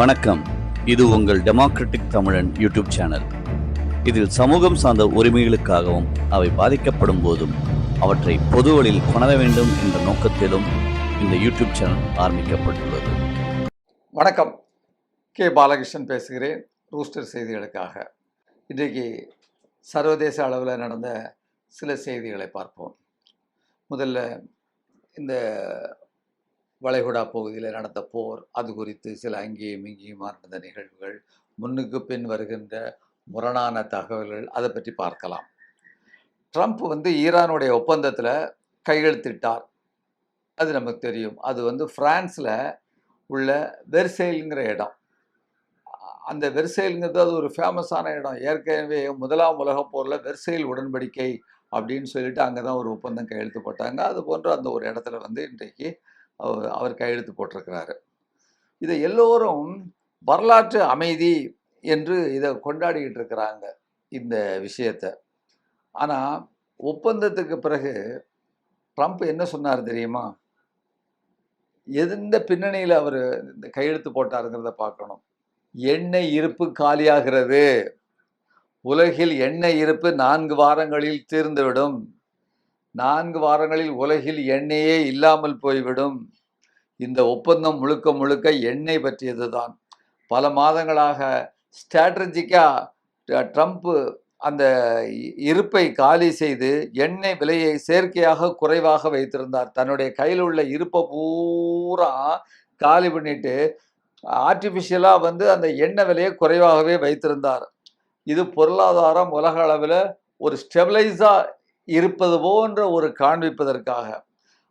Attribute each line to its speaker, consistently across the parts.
Speaker 1: வணக்கம். இது உங்கள் டெமோக்ராட்டிக் தமிழன் யூடியூப் சேனல். இதில் சமூகம் சார்ந்த உரிமைகளுக்காகவும் அவை பாதிக்கப்படும் போதும் அவற்றை பொது வழியில் கொணர வேண்டும் என்ற நோக்கத்திலும் இந்த யூடியூப் சேனல் ஆரம்பிக்கப்பட்டுள்ளது.
Speaker 2: வணக்கம். கே பாலகிருஷ்ணன் பேசுகிறேன், ரூஸ்டர் செய்திகளுக்காக. இன்றைக்கு சர்வதேச அளவில் நடந்த சில செய்திகளை பார்ப்போம். முதல்ல இந்த வளைகுடா பகுதியில் நடந்த போர், அது குறித்து சில அங்கேயும் இங்கேயுமா நடந்த நிகழ்வுகள், முன்னுக்கு பின் வருகின்ற முரணான தகவல்கள், அதை பற்றி பார்க்கலாம். ட்ரம்ப் ஈரானுடைய ஒப்பந்தத்தில் கையெழுத்திட்டார், அது நமக்கு தெரியும். அது பிரான்ஸில் உள்ள வெர்சைல்ங்கிற இடம். அந்த வெர்சைல்ங்கிறது அது ஒரு ஃபேமஸான இடம். ஏற்கனவே முதலாம் உலகப் போரில் வெர்சைல் உடன்படிக்கை அப்படின்னு சொல்லிட்டு அங்கே தான் ஒரு ஒப்பந்தம் கையெழுத்து போட்டாங்க. அது போன்ற அந்த ஒரு இடத்துல இன்றைக்கு அவர் கையெழுத்து போட்டிருக்கிறாரு. இதை எல்லோரும் வரலாற்று அமைதி என்று இதை கொண்டாடிக்கிட்டு இருக்கிறாங்க, இந்த விஷயத்தை. ஆனால் ஒப்பந்தத்துக்கு பிறகு ட்ரம்ப் என்ன சொன்னார் தெரியுமா? எந்த பின்னணியில் அவர் இந்த கையெழுத்து போட்டாருங்கிறத பார்க்கணும். எண்ணெய் இருப்பு காலியாகிறது. உலகில் எண்ணெய் இருப்பு 4 வாரங்களில் தீர்ந்துவிடும். 4 வாரங்களில் உலகில் எண்ணெயே இல்லாமல் போய்விடும். இந்த ஒப்பந்தம் முழுக்க முழுக்க எண்ணெய் பற்றியது தான். பல மாதங்களாக ஸ்ட்ராட்டஜிக்காக ட்ரம்ப் அந்த இருப்பை காலி செய்து எண்ணெய் விலையை செயற்கையாக குறைவாக வைத்திருந்தார். தன்னுடைய கையில் உள்ள இருப்பை பூரா காலி பண்ணிட்டு ஆர்டிஃபிஷியலாக அந்த எண்ணெய் விலையை குறைவாகவே வைத்திருந்தார். இது பொருளாதாரம் உலக அளவில் ஒரு ஸ்டெபிளைஸாக இருப்பது போன்ற ஒரு காண்பிப்பதற்காக.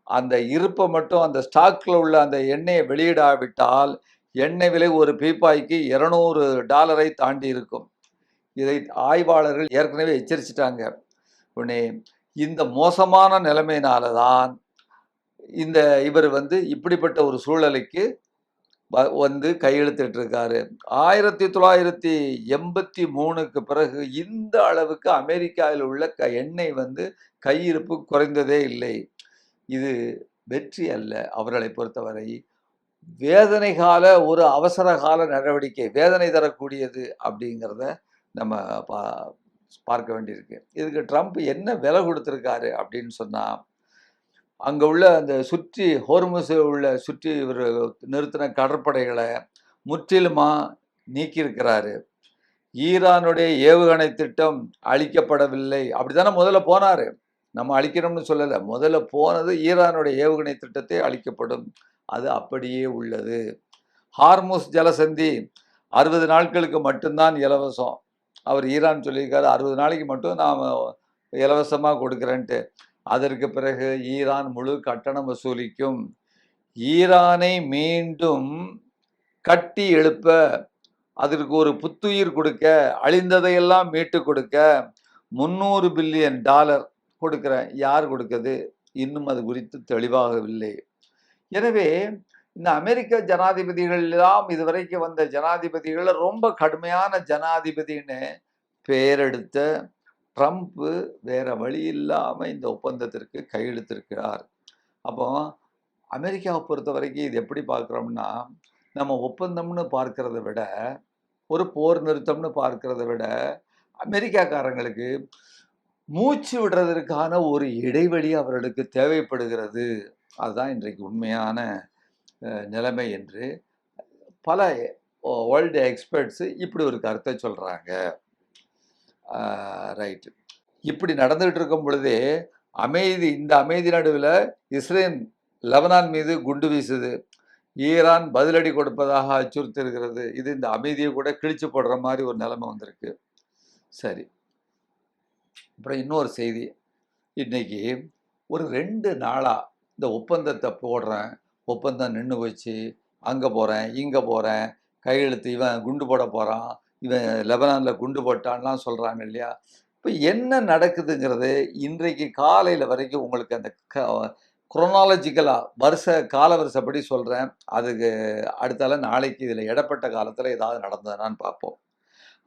Speaker 2: அந்த இருப்பை மட்டும், அந்த ஸ்டாக்கில் உள்ள அந்த எண்ணெயை வெளியிடாவிட்டால் எண்ணெய் விலை ஒரு பீப்பாய்க்கு $200 தாண்டி இருக்கும். இதை ஆய்வாளர்கள் ஏற்கனவே எச்சரிச்சிட்டாங்க. உடனே இந்த மோசமான நிலைமையினால தான் இவர் இப்படிப்பட்ட ஒரு சூழலுக்கு கையெழுத்திட்டு இருக்காரு. 1983க்கு பிறகு இந்த அளவுக்கு அமெரிக்காவில் உள்ள எண்ணெய் கையிருப்பு குறைந்ததே இல்லை. இது வெற்றி அல்ல அவர்களை பொறுத்தவரை. வேதனை கால ஒரு அவசர கால நடவடிக்கை, வேதனை தரக்கூடியது அப்படிங்கிறத நம்ம பார்க்க வேண்டியிருக்கு. இதுக்கு ட்ரம்ப் என்ன விலை கொடுத்துருக்காரு அப்படின்னு சொன்னால், அங்கே உள்ள அந்த சுற்றி ஹோர்முஸ் உள்ள சுற்றி இவர் நிறுத்தின கடற்படைகளை முற்றிலுமாக நீக்கியிருக்கிறாரு. ஈரானுடைய ஏவுகணை திட்டம் அழிக்கப்படவில்லை. அப்படித்தானே முதல்ல போனார். நம்ம அழிக்கணும்னு சொல்லலை. முதல்ல போனது ஈரானுடைய ஏவுகணை திட்டத்தை அழிக்கப்படும், அது அப்படியே உள்ளது. ஹார்முஸ் ஜலசந்தி 60 நாட்களுக்கு மட்டும்தான் இலவசம். அவர் ஈரான் சொல்லியிருக்காரு 60 நாளைக்கு மட்டும் நாம் இலவசமாக கொடுக்குறேன்ட்டு. அதற்கு பிறகு ஈரான் முழு கட்டணம் வசூலிக்கும். ஈரானை மீண்டும் கட்டி எழுப்ப, அதற்கு ஒரு புத்துயிர் கொடுக்க, அழிந்ததையெல்லாம் மீட்டு கொடுக்க $300 பில்லியன் கொடுக்குறேன். யார் கொடுக்குறது? இன்னும் அது குறித்து தெளிவாகவில்லை. எனவே இந்த அமெரிக்க ஜனாதிபதிகள் எல்லாம் இதுவரைக்கும் வந்த ஜனாதிபதிகள் ரொம்ப கடுமையான ஜனாதிபதின்னு பெயரெடுத்த ட்ரம்ப்பு வேற வழி இல்லாமல் இந்த ஒப்பந்தத்திற்கு கையெழுத்திருக்கிறார். அப்போ அமெரிக்காவை பொறுத்த வரைக்கும் இது எப்படி பார்க்குறோம்னா, நம்ம ஒப்பந்தம்னு பார்க்கறத விட, ஒரு போர் நிறுத்தம்னு பார்க்கறத விட, அமெரிக்காக்காரங்களுக்கு மூச்சு விடுறதற்கான ஒரு இடைவெளி அவர்களுக்கு தேவைப்படுகிறது. அதுதான் இன்றைக்கு உண்மையான நிலைமை என்று பல வேர்ல்டு எக்ஸ்பர்ட்ஸு இப்படி ஒரு கருத்தை சொல்கிறாங்க. ரைட்டு. இப்படி நடந்துகிட்டு இருக்கும் பொழுதே இந்த அமைதி நடுவில் இஸ்ரேல் லெபனான் மீது குண்டு வீசுது. ஈரான் பதிலடி கொடுப்பதாக அச்சுறுத்திருக்கிறது. இது இந்த அமைதியை கூட கிழிச்சு போடுற மாதிரி ஒரு நிலைமை வந்திருக்கு. சரி, அப்புறம் இன்னொரு செய்தி. இன்னைக்கு ஒரு 2 நாளாக இந்த ஒப்பந்தத்தை போடுறேன், ஒப்பந்தம் நின்று போச்சு, அங்கே போகிறேன் இங்கே போகிறேன், கையெழுத்து, இவன் குண்டு போட போகிறான், இவன் லெபனானில் குண்டு போட்டான்லாம் சொல்கிறாங்க இல்லையா? இப்போ என்ன நடக்குதுங்கிறது இன்றைக்கு காலையில் வரைக்கும் உங்களுக்கு அந்த குரோனாலஜிக்கலாக கால வரிசைப்படி சொல்கிறேன். அதுக்கு அடுத்தால நாளைக்கு இதில் இடப்பட்ட காலத்தில் ஏதாவது நடந்ததுனான்னு பார்ப்போம்.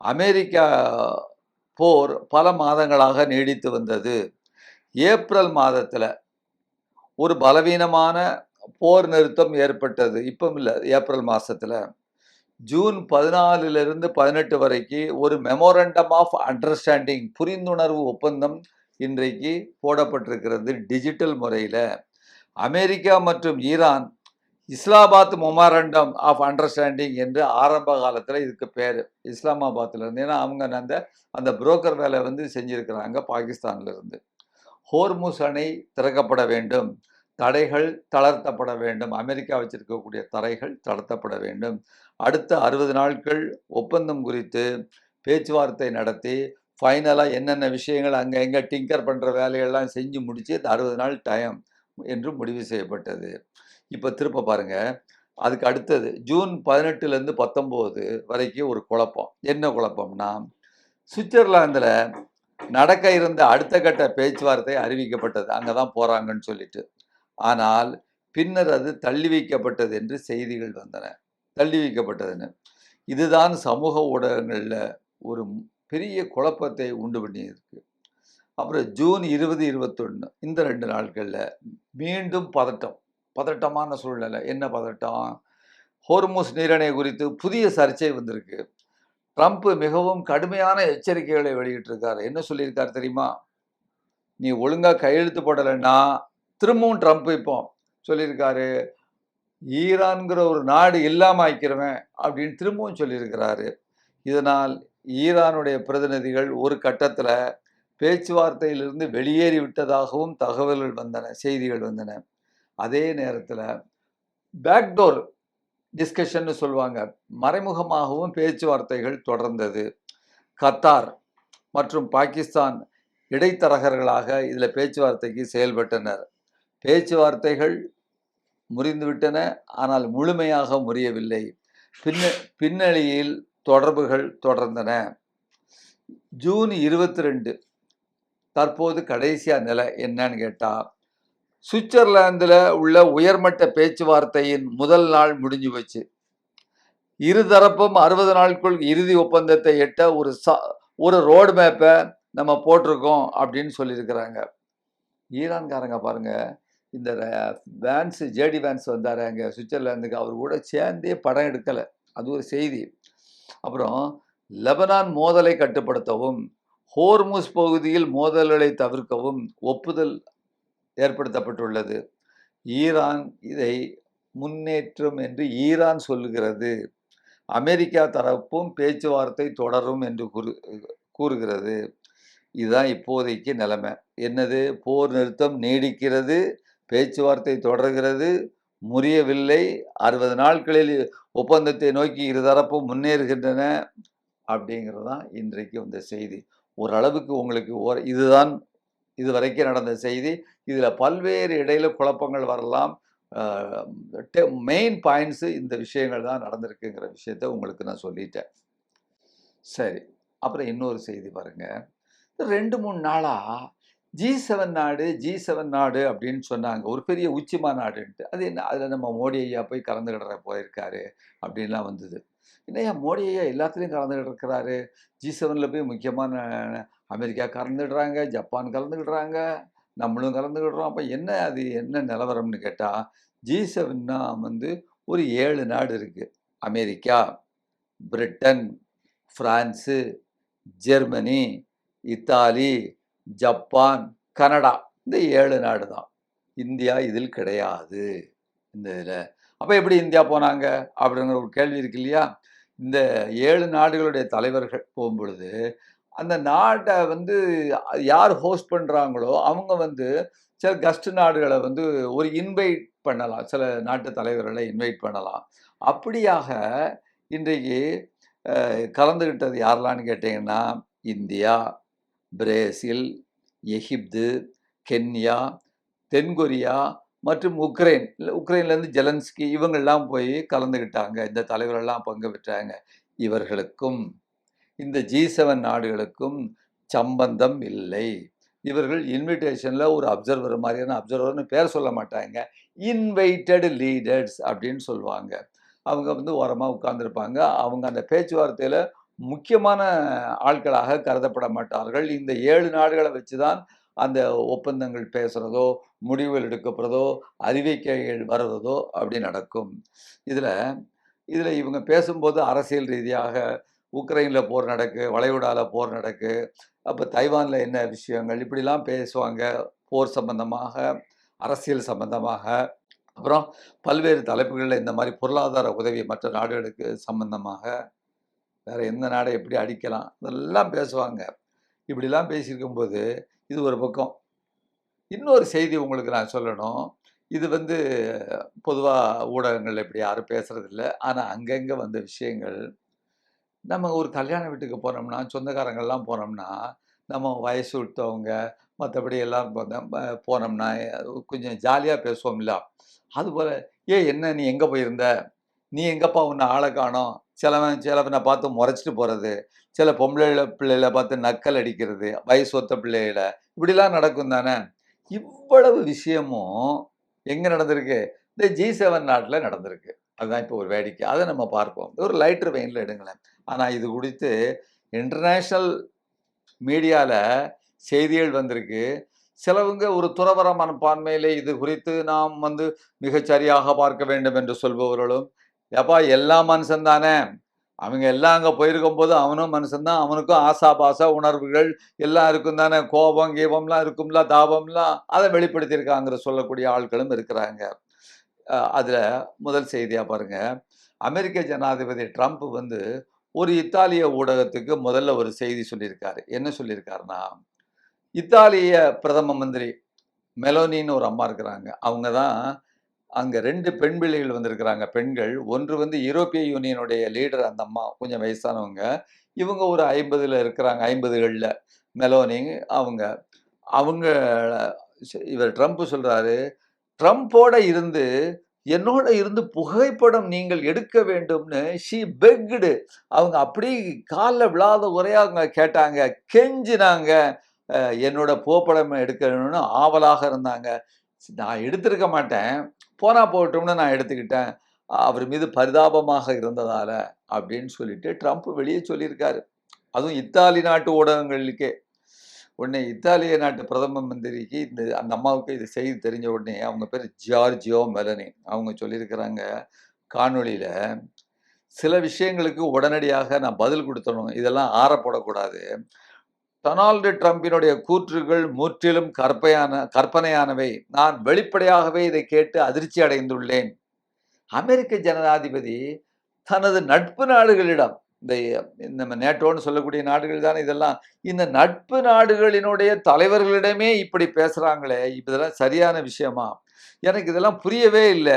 Speaker 2: அமெரிக்கா போர் பல மாதங்களாக நீடித்து வந்தது. ஏப்ரல் மாதத்தில் ஒரு பலவீனமான போர் நிறுத்தம் ஏற்பட்டது. இப்போ இல்லை, ஏப்ரல் மாதத்தில் ஜூன் 14லிருந்து 18 வரைக்கும் ஒரு மெமோரண்டம் ஆஃப் அண்டர்ஸ்டாண்டிங் புரிந்துணர்வு ஒப்பந்தம் இன்றைக்கு போடப்பட்டிருக்கிறது டிஜிட்டல் முறையில். அமெரிக்கா மற்றும் Iran Islamabad memorandum of understanding என்று ஆரம்ப காலத்தில் இதுக்கு பேர் இஸ்லாமாபாத்தில் இருந்து. ஏன்னா அவங்க அந்த புரோக்கர் வேலை வந்து செஞ்சுருக்கிறாங்க பாகிஸ்தான்ல இருந்து. ஹோர்முஸ் அணை திறக்கப்பட வேண்டும், தடைகள் தளர்த்தப்பட வேண்டும், அமெரிக்கா வச்சிருக்கக்கூடிய தடைகள் தளர்த்தப்பட வேண்டும். அடுத்த 60 நாட்கள் ஒப்பந்தம் குறித்து பேச்சுவார்த்தை நடத்தி ஃபைனலாக என்னென்ன விஷயங்கள் அங்கே எங்கே டிங்கர் பண்ணுற வேலைகள்லாம் செஞ்சு முடித்து இந்த 60 நாள் டைம் என்று முடிவு செய்யப்பட்டது. இப்போ திருப்ப பாருங்க, அதுக்கு அடுத்தது ஜூன் 18லேருந்து 19 வரைக்கும் ஒரு குழப்பம். என்ன குழப்பம்னா, சுவிட்சர்லாந்தில் நடக்க இருந்த அடுத்த கட்ட பேச்சுவார்த்தை அறிவிக்கப்பட்டது, அங்கே தான் போகிறாங்கன்னு சொல்லிட்டு. ஆனால் பின்னர் அது தள்ளி வைக்கப்பட்டது என்று செய்திகள் வந்தன. தள்ளி வைக்கப்பட்டதுன்னு இதுதான் சமூக ஊடகங்களில் ஒரு பெரிய குழப்பத்தை உண்டு பண்ணியிருக்கு. அப்புறம் ஜூன் 20, 21 இந்த 2 நாட்களில் மீண்டும் பதட்டமான சூழ்நிலை. என்ன பதட்டம்? ஹோர்முஸ் நீரிணை குறித்து புதிய சர்ச்சை வந்திருக்கு. ட்ரம்ப் மிகவும் கடுமையான எச்சரிக்கைகளை வெளியிட்டிருக்காரு. என்ன சொல்லியிருக்காரு தெரியுமா? நீ ஒழுங்கா கையெழுத்து போடலைன்னா திரும்பவும் ட்ரம்ப் இப்போ சொல்லியிருக்காரு, ஈரான்கிற ஒரு நாடு இல்லாமல் ஆக்கிருவேன் அப்படின்னு திரும்பவும் சொல்லியிருக்கிறாரு. இதனால் ஈரானுடைய பிரதிநிதிகள் ஒரு கட்டத்தில் பேச்சுவார்த்தையிலிருந்து வெளியேறி விட்டதாகவும் தகவல்கள் வந்தன, செய்திகள் வந்தன. அதே நேரத்தில் பேக்டோர் டிஸ்கஷன்னு சொல்லுவாங்க, மறைமுகமாகவும் பேச்சுவார்த்தைகள் தொடர்ந்தது. கத்தார் மற்றும் பாகிஸ்தான் இடைத்தரகர்களாக இதில் பேச்சுவார்த்தைக்கு செயல்பட்டனர். பேச்சுவார்த்தைகள் முறிந்துவிட்டன, ஆனால் முழுமையாக முறியவில்லை. பின்னணியில் தொடர்புகள் தொடர்ந்தன. ஜூன் 22 தற்போது கடைசியாக நிலை என்னன்னு கேட்டால், சுவிட்சர்லாந்தில் உள்ள உயர்மட்ட பேச்சுவார்த்தையின் முதல் நாள் முடிஞ்சு போச்சு. இருதரப்பும் 60 நாட்களுக்குள் இறுதி ஒப்பந்தத்தை எட்ட ஒரு ரோடு மேப்பை நம்ம போட்டிருக்கோம் அப்படின்னு சொல்லியிருக்கிறாங்க. ஈரான்காரங்க பாருங்க, இந்த ஜேடி வேன்ஸ் வந்தார் அங்கே சுவிட்சர்லாந்துக்கு, அவர் கூட சேர்ந்தே படம் எடுக்கலை, அது ஒரு செய்தி. அப்புறம் லெபனான் மோதலை கட்டுப்படுத்தவும் ஹோர்முஸ் பகுதியில் மோதல்களை தவிர்க்கவும் ஒப்புதல் ஏற்படுத்தப்பட்டுள்ளது. ஈரான் இதை முன்னேற்றம் என்று ஈரான் சொல்லுகிறது. அமெரிக்கா தரப்பும் பேச்சுவார்த்தை தொடரும் என்று கூறுகிறது. இதுதான் இப்போதைக்கு நிலைமை. என்னது? போர் நிறுத்தம் நீடிக்கிறது, பேச்சுவார்த்தை தொடர்கிறது, முறியவில்லை, 60 நாட்களில் ஒப்பந்தத்தை நோக்கி இருதரப்பும் முன்னேறுகின்றன அப்படிங்கிறது தான் இன்றைக்கு வந்த செய்தி. ஓரளவுக்கு உங்களுக்கு இதுதான் இதுவரைக்கும் நடந்த செய்தி. இதில் பல்வேறு இடையில குழப்பங்கள் வரலாம். மெயின் பாயிண்ட்ஸு இந்த விஷயங்கள் தான் நடந்திருக்குங்கிற விஷயத்த உங்களுக்கு நான் சொல்லிட்டேன். சரி, அப்புறம் இன்னொரு செய்தி பாருங்க. 2-3 நாளாக G7 நாடு அப்படின்னு சொன்னாங்க, ஒரு பெரிய உச்சி மாநாடுன்ட்டு. அது என்ன? அதில் நம்ம மோடி ஐயா போய் கலந்துக்கிட போயிருக்காரு அப்படின்லாம் வந்தது. என்னையா மோடி ஐயா எல்லாத்துலேயும் கலந்துக்கிட்டு இருக்கிறாரு, G7 போய் முக்கியமான அமெரிக்கா கலந்துடுறாங்க, ஜப்பான் கலந்துக்கிடுறாங்க, நம்மளும் கலந்துக்கிடுறோம். அப்போ என்ன நிலவரம்னு கேட்டால், G7 வந்து ஒரு 7 நாடு இருக்குது. America, Britain, France, Germany, Italy, Japan, Canada, இந்த 7 நாடு தான். இந்தியா இதில் கிடையாது இந்த இதில். அப்போ எப்படி இந்தியா போனாங்க அப்படிங்கிற ஒரு கேள்வி இருக்கு இல்லையா? இந்த 7 நாடுகளுடைய தலைவர்கள் போகும்பொழுது அந்த நாட்டை வந்து யார் ஹோஸ்ட் பண்ணுறாங்களோ அவங்க வந்து சில கஸ்ட் நாடுகளை வந்து ஒரு இன்வைட் பண்ணலாம், சில நாட்டு தலைவர்களை இன்வைட் பண்ணலாம். அப்படியாக இன்றைக்கு கலந்துக்கிட்டது யாரெல்லான்னு கேட்டிங்கன்னா, இந்தியா, பிரேசில், எகிப்து, கென்யா, தென்கொரியா மற்றும் உக்ரைன்லேருந்து ஜெலன்ஸ்கி, இவங்கெல்லாம் போய் கலந்துக்கிட்டாங்க. இந்த தலைவரெல்லாம் பங்கு பெற்றாங்க. இவர்களுக்கும் இந்த G7 நாடுகளுக்கும் சம்பந்தம் இல்லை. இவர்கள் இன்விடேஷனில் ஒரு அப்சர்வர் மாதிரியான, அப்சர்வர்னு பேர் சொல்ல மாட்டாங்க, இன்வைட்டட் லீடர்ஸ் அப்படின்னு சொல்லுவாங்க. அவங்க வந்து ஓரமாக உட்கார்ந்துருப்பாங்க. அவங்க அந்த பேச்சுவார்த்தையில் முக்கியமான ஆட்களாக கருதப்பட மாட்டார்கள். இந்த 7 நாடுகளை வச்சு தான் அந்த ஒப்பந்தங்கள் பேசுகிறதோ, முடிவுகள் எடுக்கப்படுறதோ, அறிவிக்கைகள் வர்றதோ அப்படி நடக்கும். இதில் இதில் இவங்க பேசும்போது அரசியல் ரீதியாக உக்ரைனில் போர் நடக்கு, வளைகுடாவில் போர் நடக்கு, அப்போ தைவானில் என்ன விஷயங்கள் இப்படிலாம் பேசுவாங்க. போர் சம்பந்தமாக, அரசியல் சம்பந்தமாக, அப்புறம் பல்வேறு தலைப்புகளில் இந்த மாதிரி பொருளாதார உதவி மற்ற நாடுகளுக்கு சம்பந்தமாக, வேற எந்த நாடை எப்படி அடிக்கலாம் இதெல்லாம் பேசுவாங்க. இப்படிலாம் பேசியிருக்கும்போது இது ஒரு பக்கம். இன்னொரு செய்தி உங்களுக்கு நான் சொல்லணும். இது வந்து பொதுவா ஊடகங்கள்ல இப்படி யாரும் பேசுறதில்ல. ஆனா அங்கங்க வந்த விஷயங்கள், நம்ம ஒரு கல்யாண வீட்டுக்கு போனோம்னா, சொந்தக்காரங்கள்லாம் போனோம்னா, நம்ம வயசு விட்டவங்க, மத்தபடி எல்லாம் போனோம்னா, கொஞ்சம் ஜாலியா பேசுவோம்ல. அதுபோல, "ஏய் என்ன நீ எங்க போயிருந்த? நீ எங்கப்பா உன்ன ஆள காணோம்?" சிலவன பார்த்து மொறச்சிட்டு போறது. சில பிள்ளைகள பார்த்து நக்கல் அடிக்கிறது. வயசு ஒத்த பிள்ளைகள. இப்படிலாம் நடக்கும் தானே! இவ்வளவு விஷயமும் எங்க நடந்திருக்கு? இந்த G7 நாட்ல நடந்திருக்கு. அதுதான் இப்போ ஒரு வேடிக்கை. அத நம்ம பார்ப்போம். ஒரு லைட்டர் வெயின்ல எடுங்களேன். ஆனா இது குறித்து இன்டர்நேஷனல் மீடியால செய்திகள் வந்திருக்கு. சிலவங்க ஒரு துறவற மனப்பான்மையிலே இது குறித்து நாம் மிகச் சரியாக பார்க்க வேண்டும் என்று சொல்பவர்களும், "எப்பா எல்லாம் மனுஷன் தானே! அவங்க எல்லாம் அங்க போயிருக்கும்போது அவனும் மனுஷன் தான். அவனுக்கும் ஆசாபாச உணர்வுகள் எல்லாம் இருக்கும் தானே! கோபம், கீபம்லாம் இருக்கும்ல, தாபம்லாம். அத வெளிப்படுத்தியிருக்காங்கிற சொல்லக்கூடிய ஆட்களும் இருக்கிறாங்க." அதுல முதல் செய்தியா பாருங்க. அமெரிக்க ஜனாதிபதி ட்ரம்ப் ஒரு இத்தாலிய ஊடகத்துக்கு முதல்ல ஒரு செய்தி சொல்லியிருக்காரு. என்ன சொல்லியிருக்காருன்னா, இத்தாலிய பிரதம மந்திரி மெலோனின்னு ஒரு அம்மா இருக்கிறாங்க. அவங்க தான் அங்க 2 பெண் பிள்ளைகள் வந்திருக்கிறாங்க. பெண்கள். ஒன்று யூரோப்பிய யூனியனுடைய லீடர் அந்த அம்மா. கொஞ்சம் வயசானவங்க. இவங்க ஒரு 50ல இருக்கிறாங்க. 50கள்ல. மெலோனி அவங்க. அவங்க இவர் ட்ரம்ப் சொல்றாரு, ட்ரம்போட இருந்து என்னோட இருந்து புகைப்படம் நீங்கள் எடுக்க வேண்டும்னு ஷி பெக்டு. அவங்க அப்படியே கால்ல விழாத குறையா அவங்க கேட்டாங்க. கெஞ்சினாங்க. என்னோட புகைப்படம் எடுக்கணும்னு ஆவலாக இருந்தாங்க. நான் எடுத்திருக்க மாட்டேன். போனா போகட்டும்னு நான் எடுத்துக்கிட்டேன். அவர் மீது பரிதாபமாக இருந்ததால அப்படின்னு சொல்லிட்டு ட்ரம்ப் வெளியே சொல்லியிருக்காரு. அதுவும் இத்தாலி நாட்டு ஊடகங்களுக்கே. உடனே இத்தாலிய நாட்டு பிரதம மந்திரிக்கு அந்த அம்மாவுக்கு இது செய்தி தெரிஞ்ச உடனே அவங்க பேரு ஜார்ஜியோ மெலனி. அவங்க சொல்லியிருக்கிறாங்க காணொளியில, சில விஷயங்களுக்கு உடனடியாக நான் பதில் குடுத்தணும். இதெல்லாம் ஆற போடக்கூடாது. டொனால்டு ட்ரம்பினுடைய கூற்றுகள் முற்றிலும் கற்பனையானவை. நான் வெளிப்படையாகவே இதை கேட்டு அதிர்ச்சி அடைந்துள்ளேன். அமெரிக்க ஜனாதிபதி தனது நட்பு நாடுகளிடம், இந்த நம்ம நேட்டோன்னு சொல்லக்கூடிய நாடுகள் தானே இதெல்லாம். இந்த நட்பு நாடுகளினுடைய தலைவர்களிடமே இப்படி பேசுறாங்களே, இதெல்லாம் சரியான விஷயமா? எனக்கு இதெல்லாம் புரியவே இல்ல.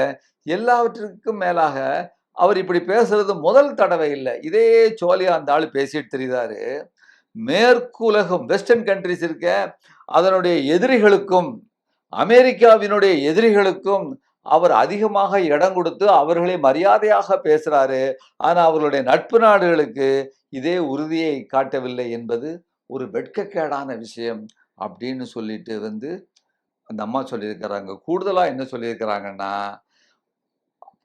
Speaker 2: எல்லாவற்றிற்கும் மேலாக அவர் இப்படி பேசுறது முதல் தடவை இல்ல. இதே ஜோலியா அந்த ஆளு பேசிட்டு திரியுறாரு. மேற்குலகம் வெஸ்டர்ன் கண்ட்ரீஸ் இருக்க, அதனுடைய எதிரிகளுக்கும், அமெரிக்காவினுடைய எதிரிகளுக்கும் அவர் அதிகமாக இடம் கொடுத்து அவர்களை மரியாதையாக பேசுறாரு. ஆனா அவர்களுடைய நட்பு நாடுகளுக்கு இதே உறுதியை காட்டவில்லை என்பது ஒரு வெட்கக்கேடான விஷயம் அப்படின்னு சொல்லிட்டு அந்த அம்மா சொல்லியிருக்கிறாங்க. கூடுதலா என்ன சொல்லியிருக்கிறாங்கன்னா,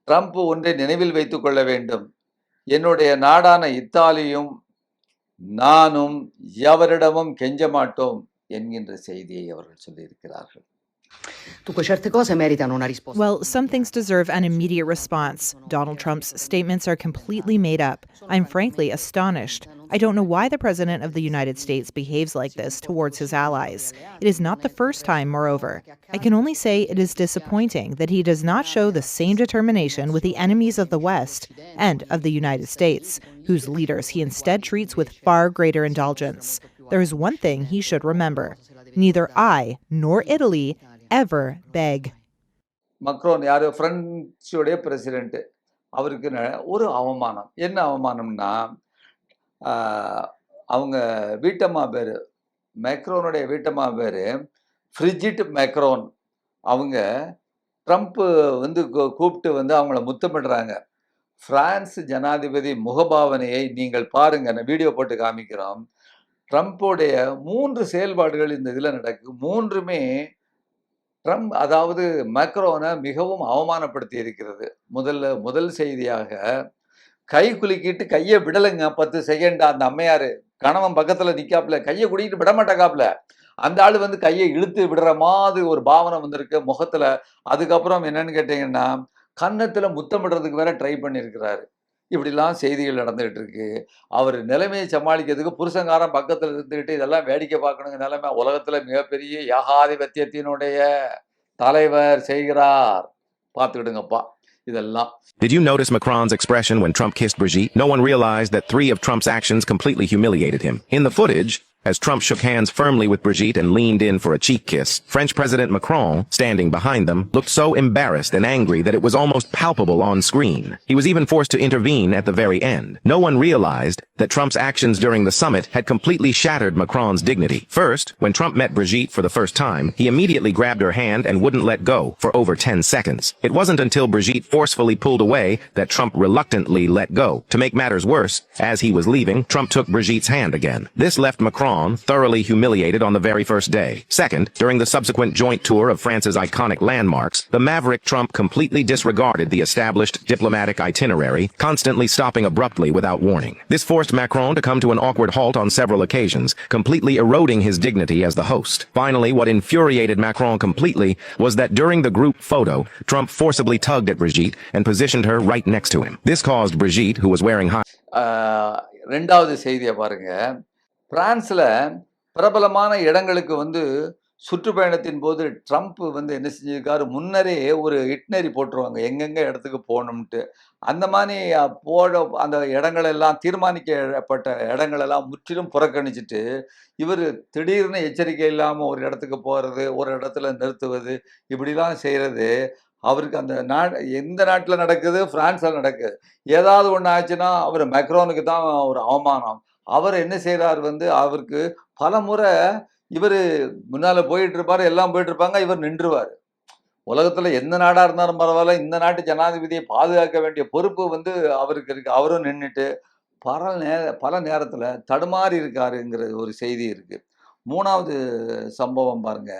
Speaker 2: ட்ரம்ப் ஒன்றை நினைவில் வைத்துக் கொள்ள வேண்டும். என்னுடைய நாடான இத்தாலியும் நானும் எவரிடமும் கெஞ்ச மாட்டோம் என்கின்ற செய்தியை அவர்கள் சொல்லியிருக்கிறார்கள்.
Speaker 3: Dunque, certe cose meritano una risposta.
Speaker 4: Well, some things deserve an immediate response. Donald Trump's statements are completely made up. I'm frankly astonished. I don't know why the President of the United States behaves like this towards his allies. It is not the first time, moreover. I can only say it is disappointing that he does not show the same determination with the enemies of the West and of the United States, whose leaders he instead treats with far greater indulgence. There is one thing he should remember. Neither I nor Italy ever beg.
Speaker 2: Macron யாரு? பிரெஞ்சுடைய president. அவருக்கு ஒரு அவமானம். என்ன அவமானம்னா, அவங்க வீட்டம்மா பேரு, மேக்ரோனுடைய வீட்டம்மா பேரு frigid Macron. அவங்க Trump கூப்பிட்டு அவங்கள முத்தமிடுறாங்க. பிரான்ஸ் ஜனாதிபதி முகபாவனையை நீங்கள் பாருங்க. நான் வீடியோ போட்டு காமிக்கிறோம். ட்ரம்ப்புடைய 3 செயல்பாடுகள் இந்த இதுல நடக்கு. 3மே ட்ரம்ப் அதாவது மேக்ரோனை மிகவும் அவமானப்படுத்தி இருக்கிறது. முதல் செய்தியாக கை குலுக்கிட்டு கையை விடலைங்க 10 செகண்ட். அந்த அம்மையாரு கணவன் பக்கத்துல நிக்காப்ல, கையை குடிக்கிட்டு விட மாட்டாக்காப்ல. அந்த ஆளு கையை இழுத்து விடுற மாதிரி ஒரு பாவனை வந்திருக்கு முகத்துல. அதுக்கப்புறம் என்னன்னு கேட்டீங்கன்னா, கன்னத்தில் முத்தமிடுறதுக்கு வேற ட்ரை பண்ணியிருக்கிறாரு. இப்படிலாம் செய்திகள் நடந்துகிட்டு இருக்கு. அவர் நிலைமையை சமாளிக்கிறதுக்கு புருஷங்காரன் பக்கத்தில் இருந்துக்கிட்டு இதெல்லாம் வேடிக்கை பார்க்கணுங்க நிலைமை. உலகத்தில் மிகப்பெரிய ஏகாதிபத்தியத்தினுடைய தலைவர் செய்கிறார். பார்த்துக்கிடுங்கப்பா இதெல்லாம்.
Speaker 5: Did you notice Macron's expression when Trump kissed Brigitte? No one realized that 3 of Trump's actions completely humiliated him. In the footage, as Trump shook hands firmly with Brigitte and leaned in for a cheek kiss, French President Macron, standing behind them, looked so embarrassed and angry that it was almost palpable on screen. He was even forced to intervene at the very end. No one realized that Trump's actions during the summit had completely shattered Macron's dignity. First, when Trump met Brigitte for the first time, he immediately grabbed her hand and wouldn't let go for over 10 seconds. It wasn't until Brigitte forcefully pulled away that Trump reluctantly let go. To make matters worse, as he was leaving, Trump took Brigitte's hand again. This left Macron thoroughly humiliated on the very first day. Second, during the subsequent joint tour of France's iconic landmarks, the maverick Trump completely disregarded the established diplomatic itinerary, constantly stopping abruptly without warning. This forced Macron to come to an awkward halt on several occasions, completely eroding his dignity as the host. Finally, what infuriated Macron completely was that during the group photo, Trump forcibly tugged at Brigitte and positioned her right next to him. This caused Brigitte, who was wearing high
Speaker 2: ரெண்டாவது செய்தியை பாருங்க. பிரான்ஸ்ல பிரபலமான இடங்களுக்கு வந்து சுற்றுப்பயணத்தின் போது Trump வந்து என்ன செஞ்சிருக்காரு, முன்னரே ஒரு இட்னரி போட்டுருவாங்க எங்கெங்க இடத்துக்கு போகணும்ட்டு. அந்த மாதிரி அந்த இடங்களெல்லாம் தீர்மானிக்கப்பட்ட இடங்களெல்லாம் முற்றிலும் புறக்கணிச்சிட்டு இவர் திடீர்னு எச்சரிக்கை இல்லாமல் ஒரு இடத்துக்கு போகிறது, ஒரு இடத்துல நிறுத்துவது, இப்படிலாம் செய்கிறது. அவருக்கு அந்த எந்த நாட்டில் நடக்குது, பிரான்ஸில் நடக்குது. ஏதாவது ஒன்று ஆச்சுன்னா அவர் மேக்ரோனுக்கு தான் ஒரு அவமானம். அவர் என்ன செய்கிறார் வந்து, அவருக்கு பல முறை இவர் முன்னால் போயிட்டு இருப்பார், எல்லாம் போயிட்டு இருப்பாங்க, இவர் நின்றுவார். உலகத்தில் எந்த நாடாக இருந்தாலும் பரவாயில்ல, இந்த நாட்டு ஜனாதிபதியை பாதுகாக்க வேண்டிய பொறுப்பு வந்து அவருக்கு இருக்கு. அவரும் நின்றுட்டு பல நேரத்தில் தடுமாறி இருக்காருங்கிற ஒரு செய்தி இருக்குது. மூணாவது சம்பவம் பாருங்க,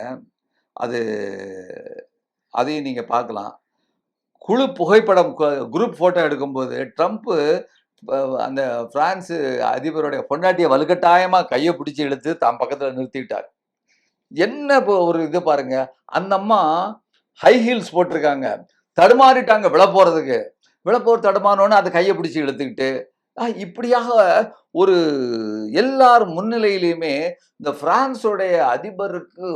Speaker 2: அதையும் நீங்கள் பார்க்கலாம். குழு புகைப்படம் குரூப் ஃபோட்டோ எடுக்கும்போது ட்ரம்ப்பு அந்த பிரான்ஸு அதிபருடைய பொண்டாட்டியை வலுக்கட்டாயமாக கையை பிடிச்சி இழுத்து தான் பக்கத்தில் நிறுத்திட்டார். என்ன இப்போ ஒரு இது பாருங்க, அந்த அம்மா ஹை ஹீல்ஸ் போட்டிருக்காங்க, தடுமாறிட்டாங்க விழப்போர் தடுமாறோன்னு அதை கையை பிடிச்சி இழுத்துக்கிட்டு இப்படியாக ஒரு எல்லார் முன்னிலையிலையுமே இந்த பிரான்ஸோடைய அதிபருக்கு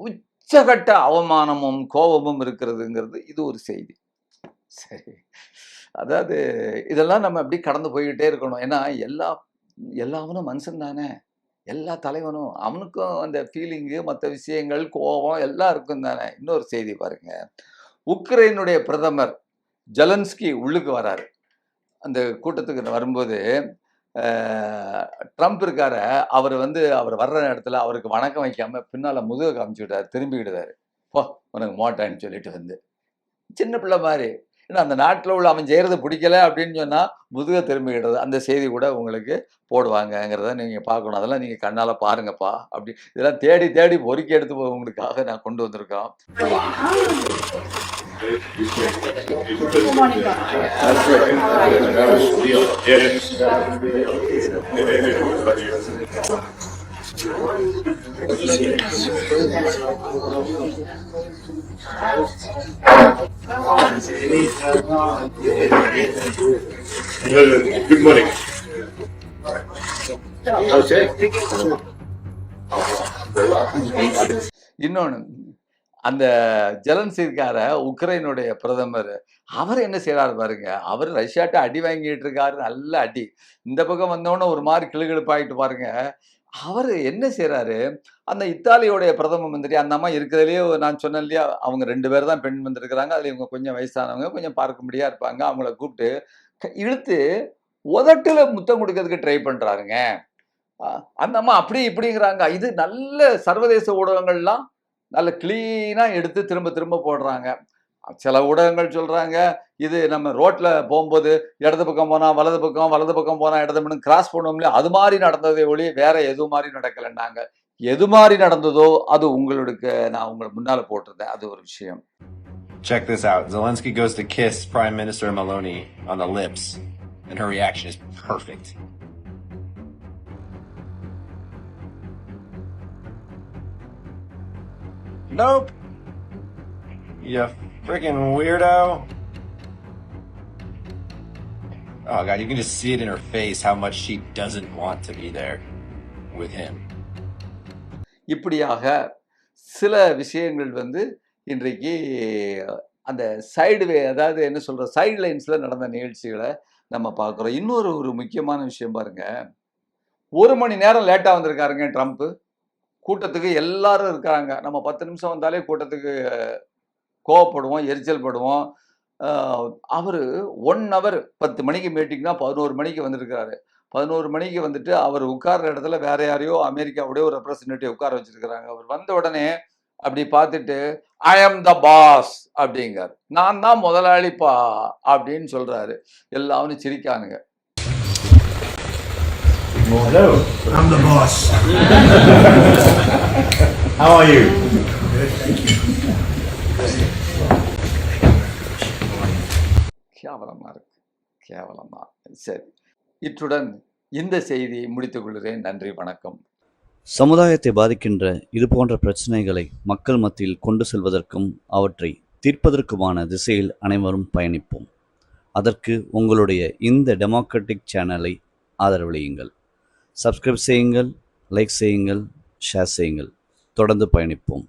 Speaker 2: உச்சகட்ட அவமானமும் கோபமும் இருக்கிறதுங்கிறது இது ஒரு செய்தி. சரி, அதாவது இதெல்லாம் நம்ம அப்படி கடந்து போய்கிட்டே இருக்கணும். ஏன்னா எல்லாவனும் மனுஷன் தானே, எல்லா தலைவனும் அவனுக்கும் அந்த ஃபீலிங்கு, மற்ற விஷயங்கள், கோபம் எல்லாம் இருக்கும் தானே. இன்னொரு செய்தி பாருங்க, உக்ரைனுடைய பிரதமர் ஜெலன்ஸ்கி உள்ளுக்கு வராரு. அந்த கூட்டத்துக்கு வரும்போது ட்ரம்ப் இருக்கார, அவர் வர்ற இடத்துல அவருக்கு வணக்கம் வைக்காம பின்னால முதுக காமிச்சுக்கிட்டார், திரும்பிக்கிட்டாரு. போ உனக்கு மோட்டான்னு சொல்லிட்டு சின்ன பிள்ளை மாதிரி. ஏன்னா அந்த நாட்டில் உள்ள அவன் செய்கிறது பிடிக்கல அப்படின்னு சொன்னால் முதுக திரும்பிக்கிட்டது. அந்த செய்தி கூட உங்களுக்கு போடுவாங்கங்கிறத நீங்கள் பார்க்கணும். அதெல்லாம் நீங்கள் கண்ணால் பாருங்கப்பா. அப்படி இதெல்லாம் தேடி தேடி பொறுக்கி எடுத்து உங்களுக்காக நான் கொண்டு வந்திருக்கோம்.
Speaker 6: Good morning.
Speaker 2: இன்னொன்று, அந்த ஜெலன்ஸ்கி இருக்கார உக்ரைனுடைய பிரதமர், அவர் என்ன செய்யறாரு பாருங்க, அவர் ரஷ்யாட்ட அடி வாங்கிட்டு இருக்காரு, நல்ல அடி. இந்த பக்கம் வந்தோடனே ஒரு மாதிரி கிளுகிழுப்பாயிட்டு பாருங்க. அவர் என்ன செய்யறாரு, அந்த இத்தாலியோடைய பிரதம மந்திரி, அந்த அம்மா இருக்கிறதுலேயே நான் சொன்னேன் இல்லையா, அவங்க 2 பேர் தான் பெண் வந்திருக்கிறாங்க. அதில் இவங்க கொஞ்சம் வயசானவங்க, கொஞ்சம் பார்க்கும்படியா இருப்பாங்க. அவங்கள கூப்பிட்டு இழுத்து உதட்டுல முத்தம் கொடுக்கறதுக்கு ட்ரை பண்றாருங்க. அந்த அம்மா அப்படி இப்படிங்கிறாங்க. இது நல்ல சர்வதேச ஊடகங்கள்லாம் நல்ல கிளீனா எடுத்து திரும்ப திரும்ப போடுறாங்க. சில ஊடகங்கள் சொல்றாங்க, இது நம்ம ரோட்ல போகும்போது இடது பக்கம் போனா வலது பக்கம், வலது பக்கம் போனா இடது பக்கம் கிராஸ் பண்ணுவோம்ல, அது மாதிரி நடந்ததை ஒளி வேற எது மாதிரி நடக்கலைன்னாங்க. எது மாதிரி நடந்ததோ அது உங்களுக்கு நான் உங்களுக்கு முன்னால போட்டிருந்தேன். அது ஒரு விஷயம்.
Speaker 6: Check this out. Zelensky goes to kiss Prime Minister Meloni on the lips, and her reaction is perfect. Nope. You freaking weirdo. Oh god, you can just see it in her face how much she doesn't want to be there with him.
Speaker 2: இப்படியாக சில விஷயங்கள் வந்து இன்றைக்கு அந்த அதாவது என்ன சொல்ற side லைன்ஸ்ல நடந்த நிகழ்ச்சிகளை நம்ம பார்க்குறோம். இன்னொரு முக்கியமான விஷயம் பாருங்க, 1 மணி நேரம் லேட்டா வந்திருக்காருங்க ட்ரம்ப். கூட்டத்துக்கு எல்லாரும் இருக்காங்க. நம்ம 10 நிமிஷம் வந்தாலே கூட்டத்துக்கு கோவப்படுவோம், எரிச்சல் படுவோம். அவரு 1 ஹவர் 10 மணிக்கு மீட்டிங்னா 11 மணிக்கு வந்திருக்காரு. 11 மணிக்கு வந்துட்டு அவர் உட்கார்ற இடத்துல வேற யாரையோ அமெரிக்காவுடைய ஒரு ரெப்ரசன்டேட்டிவ் உட்கார வச்சிருக்கிறாங்க. அவர் வந்த உடனே அப்படி பார்த்துட்டு ஐ ஆம் த பாஸ் அப்படிங்கார். நான் தான் முதலாளிப்பா அப்படின்னு சொல்றாரு. எல்லாரும் சிரிக்கானுங்க.
Speaker 7: Hello. I'm the boss. How are you? Good, thank you.
Speaker 2: கேவலமா இருக்கு, கேவலமா. சரி, இத்துடன் இந்த செய்தியை முடித்துக் கொள்கிறேன். நன்றி, வணக்கம்.
Speaker 1: சமுதாயத்தை பாதிக்கின்ற இதுபோன்ற பிரச்சனைகளை மக்கள் மத்தியில் கொண்டு செல்வதற்கும் அவற்றை தீர்ப்பதற்குமான திசையில் அனைவரும் பயணிப்போம். அதற்கு உங்களுடைய இந்த டெமோக்ராட்டிக் சேனலை ஆதரவளியுங்கள். சப்ஸ்கிரைப் செய்யுங்கள், லைக் செய்யுங்கள், ஷேர் செய்யுங்கள். தொடர்ந்து பயணிப்போம்.